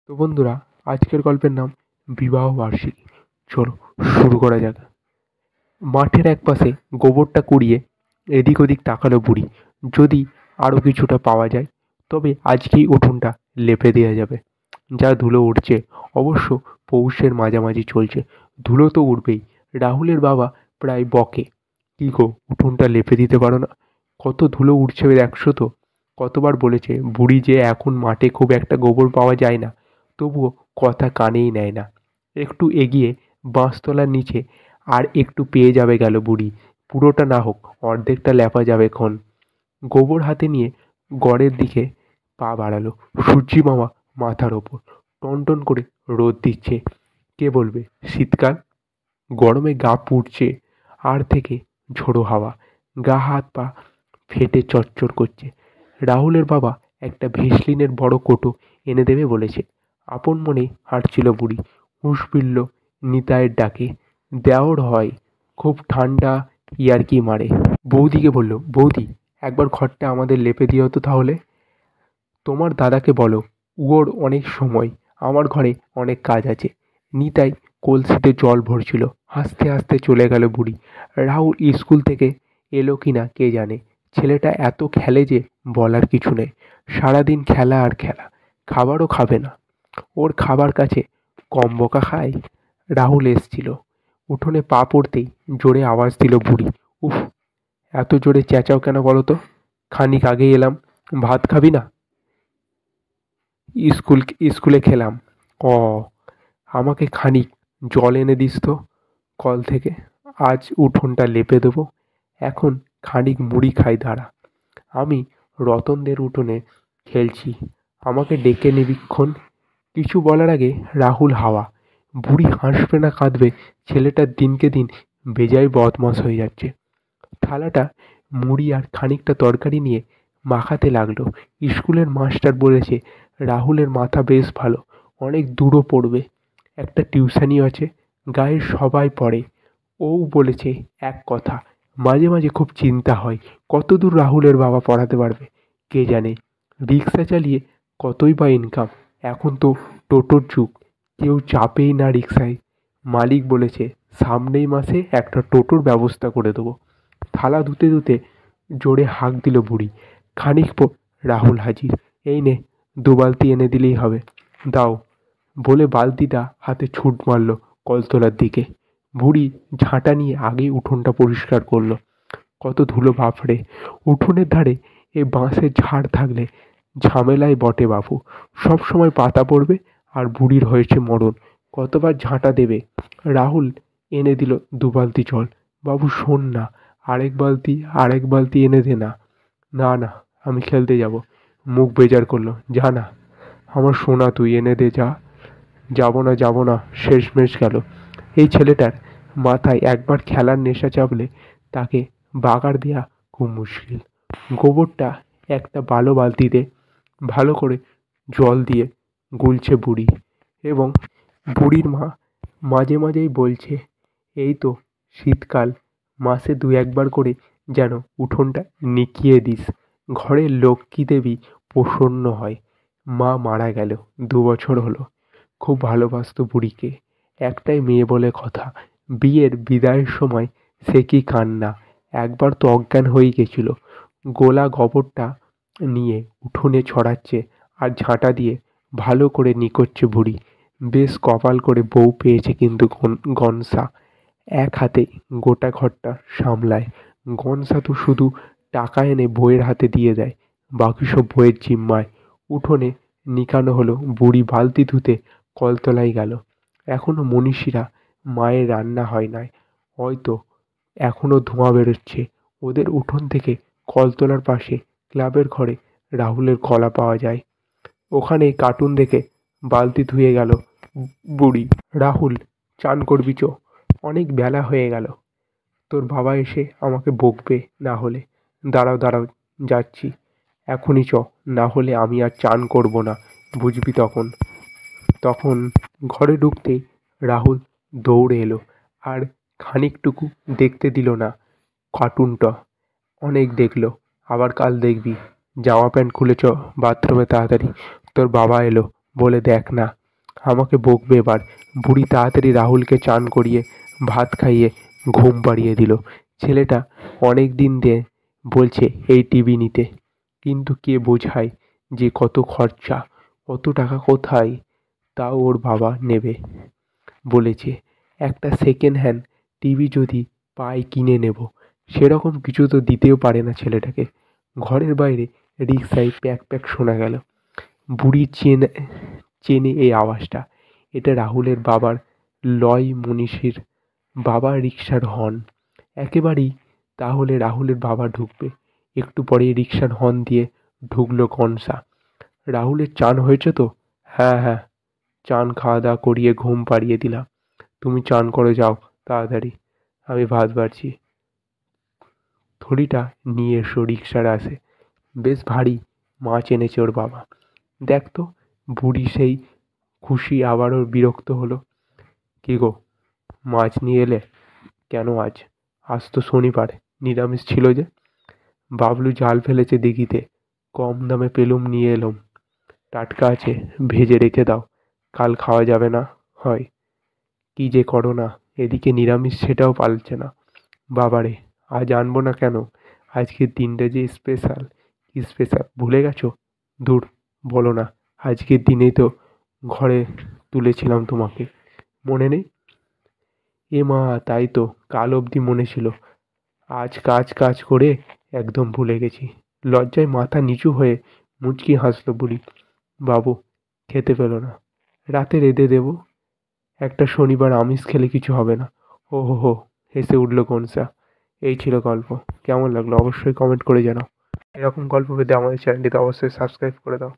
তো বন্ধুরা, আজকের গল্পের নাম বিবাহ বার্ষিকী। চলো শুরু করা যাক। মাঠের একপাশে গোবরটা কুড়িয়ে এদিক ওদিক তাকালো বুড়ি। যদি আরও কিছুটা পাওয়া যায় তবে আজকেই উঠোনটা লেপে দেওয়া যাবে। যা ধুলো উঠছে, অবশ্য পৌষের মাঝামাঝি চলছে, ধুলো তো উঠবেই। রাহুলের বাবা প্রায় বকে, কী গো উঠোনটা লেপে দিতে পারো না? কত ধুলো উঠছে দেখছো তো। কতবার বলেছে বুড়ি যে এখন মাঠে খুব একটা গোবর পাওয়া যায় না, তবুও কথা কানেই নেয় না। একটু এগিয়ে বাঁশতলার নিচে আর একটু পেয়ে যাবে গেল বুড়ি। পুরোটা না হোক অর্ধেকটা লেপা যাবে ক্ষণ। গোবর হাতে নিয়ে গড়ের দিকে পা বাড়ালো। সূর্যি মামা মাথার ওপর টনটন করে রোদ দিচ্ছে। কে বলবে শীতকাল? গরমে গা পুড়ছে, আর থেকে ঝোড়ো হাওয়া, গা হাত পা ফেটে চচ্চর করছে। রাহুলের বাবা একটা ভেসলিনের বড় কোটো এনে দেবে বলেছে। আপন মনে হাঁটছিল বুড়ি। হুঁশ ফিরল নিতাইয়ের ডাকে। দেওর হয়, খুব ঠান্ডা, ইয়ার্কি মারে। বৌদিকে বলল, বৌদি একবার ঘরটা আমাদের লেপে দিও তো তাহলে। তোমার দাদাকে বলো, ওর অনেক সময়, আমার ঘরে অনেক কাজ আছে। নিতাই কলসিতে জল ভরছিল। হাসতে হাসতে চলে গেল বুড়ি। রাহুল স্কুল থেকে এলো কিনা কে জানে। ছেলেটা এত খেলে যে বলার কিছু নেই। সারাদিন খেলা আর খেলা, খাবারও খাবে না। ওর খাবার কাছে কম বকা খায়। রাহুল এসছিল। উঠোনে পা পড়তেই জোরে আওয়াজ দিল বুড়ি। উফ, এত জোরে চেঁচাও কেন বলো তো? খানিক আগেই এলাম, ভাত খাবি না? স্কুলে খেলাম। ও, আমাকে খানিক জল এনে দিস তো কল থেকে, আজ উঠোনটা লেপে দেবো। এখন খানিক মুড়ি খাই দাঁড়া। আমি রতনদের উঠোনে খেলছি, আমাকে ডেকে নিবীক্ষণ। কিছু বলার আগে রাহুল হাওয়া। বুড়ি হাসবে না কাঁদবে, ছেলেটা দিনকে দিন বেজায় বদমাশ হয়ে যাচ্ছে। থালাটা মুড়ি আর খানিকটা তরকারি নিয়ে মাখাতে লাগলো। স্কুলের মাস্টার বলেছে রাহুলের মাথা বেশ ভালো, অনেক দূরও পড়বে। একটা টিউশনিও আছে, গায়ের সবাই পড়ে। ও বলেছে এক কথা, মাঝে মাঝে খুব চিন্তা হয় কতদূর রাহুলের বাবা পড়াতে পারবে কে জানে। রিক্সা চালিয়ে কতই বা ইনকাম। এখন তো টোটোর যুগ, কেউ চাপেই না রিক্সায়। মালিক বলেছে সামনেই মাসে একটা টোটোর ব্যবস্থা করে দেবো। থালা ধুতে ধুতে জোরে হাঁক দিল বুড়ি। খানিক পর রাহুল হাজির। এই নে, 2 বালতি এনে দিলেই হবে। দাও বলে বালতিটা হাতে ছুট মারল কলতলার দিকে। বুড়ি ঝাঁটা নিয়ে আগেই উঠোনটা পরিষ্কার করলো। কত ধুলো বাপরে। উঠোনের ধারে এই বাঁশের ঝাড় থাকলে ঝামেলায় বটে বাবু। সব সময় পাতা পড়বে আর বুড়ির হয়েছে মরণ। কতবার ঝাঁটা দেবে। রাহুল এনে দিল 2 বালতি জল। বাবু শোন না, আরেক বালতি এনে দে না। না না, আমি খেলতে যাব। মুখ বেজার করলো। যা না, আমার সোনা তুই এনে দে যা। যাব না, শেষমেশ গেল। এই ছেলেটার মাথায় একবার খেলার নেশা চাপলে তাকে বাগার দেয়া খুব মুশকিল। গোবরটা একটা ভালো বালতিতে ভালো করে জল দিয়ে গুলছে বুড়ি, এবং বুড়ির মা মাঝে মাঝেই বলছে, এই তো শীতকাল, মাসে 2-1বার করে যেন উঠোনটা নিকিয়ে দিস, ঘরের লক্ষ্মী দেবী প্রসন্ন হয়। মা মারা গেল 2 বছর হলো। খুব ভালোবাসতো বুড়িকে, একটাই মেয়ে বলে কথা। বিয়ের বিদায়ের সময় সে কি কান্না। একবার তো অজ্ঞান হয়ে গেছিল। গোলা গোবরটা নিয়ে উঠোনে ছড়াচ্ছে আর ঝাঁটা দিয়ে ভালো করে নিকোচ্ছে বুড়ি। বেশ কপাল করে বউ পেয়েছে কিন্তু গনসা। এক হাতে গোটা ঘরটা সামলায়। গনসা তো শুধু টাকা এনে বউয়ের হাতে দিয়ে দেয়, বাকি সব বউয়ের জিম্মায়। উঠোনে নিকানো হলো। বুড়ি বালতি ধুতে কলতলায় গেল। এখনো মনীষীরা মায়ের রান্না হয় নাই, হয়তো এখনো ধোঁয়া বেরোচ্ছে। ওদের উঠোন থেকে কলতলার পাশে ক্লাবের ঘরে রাহুলের গলা পাওয়া যায়। ওখানে কার্টুন দেখে বালতি ধুয়ে গেল বুড়ি। রাহুল, চান করবি চো, অনেক বেলা হয়ে গেল। তোর বাবা এসে আমাকে বকবে না হলে। দাঁড়াও দাঁড়াও, যাচ্ছি এখনই চ, না হলে আমি আর চান করব না, বুঝবি তখন। তখন ঘরে ঢুকতেই রাহুল দৌড়ে এলো আর খানিকটুকু দেখতে দিল না কার্টুনটা। অনেক দেখলো, আবার কাল দেখবি। জামা প্যান্ট খুলে চ বাথরুমে তাড়াতাড়ি, তোর বাবা এলো বলে দেখ না। আমাকে বকবে এবার। বুড়ি তাড়াতাড়ি রাহুলকে চান করিয়ে ভাত খাইয়ে ঘুম পাড়িয়ে দিল। ছেলেটা অনেক দিন দিয়ে বলছে এই টিভি নিতে, কিন্তু কে বোঝায় যে কত খরচা, অত টাকা কোথায়। তাও ওর বাবা নেবে বলেছে। একটা সেকেন্ড হ্যান্ড টিভি যদি পাই কিনে নেব। সেরকম কিছু তো দিতেও পারে না ছেলেটাকে। ঘরের বাইরে রিকশায় প্যাক প্যাক শোনা গেল। বুড়ি চেনে এই আওয়াজটা। এটা রাহুলের বাবার লয় মনীষীর বাবা রিকশার হর্ন। একেবারেই তাহলে রাহুলের বাবা ঢুকবে। একটু পরেই রিকশার হর্ন দিয়ে ঢুকলো কনসা। রাহুলের চান হয়েছে তো? হ্যাঁ হ্যাঁ, চান খাওয়া দাওয়া করিয়ে ঘুম পাড়িয়ে দিলাম। তুমি চান করে যাও তাড়াতাড়ি, আমি ভাত বাড়ছি। থলিটা নিয়ে এসো রিকশার আসে। বেশ ভারী মাছ এনেছে ওর বাবা। দেখ তো। বুড়ি সেই খুশি আবারও বিরক্ত হলো। কি গো, মাছ নিয়ে এলে কেন আজ? আজ তো শনিবার, নিরামিষ ছিল যে। বাবলু জাল ফেলেছে দিঘিতে, কম দামে পেলুম নিয়ে এলুম। টাটকা আছে, ভেজে রেখে দাও, কাল খাওয়া যাবে না হয়। কি যে করো না, এদিকে নিরামিষ সেটাও পালছে না। বাবারে, আজ আনবো না কেন? আজকের দিনটা যে স্পেশাল। কি স্পেশাল ভুলে গেছো? দূর, বলো না। আজকের দিনেই তো ঘরে তুলেছিলাম তোমাকে, মনে নেই? এ মা, তাই তো, কাল অবধি মনে ছিল। আজ কাজ কাজ করে একদম ভুলে গেছি। লজ্জায় মাথা নিচু হয়ে মুচকি হাসলো বুড়ি। বাবু খেতে পেল না। রাতে রেঁধে দেবো। একটা শনিবার আমিষ খেলে কিছু হবে না। ও হো হো, হেসে উঠল কনসা। এই ছিল গল্প। কেমন লাগলো অবশ্যই কমেন্ট করে জানাও। এরকম গল্প পেতে আমাদের চ্যানেলটিতে অবশ্যই সাবস্ক্রাইব করে দাও।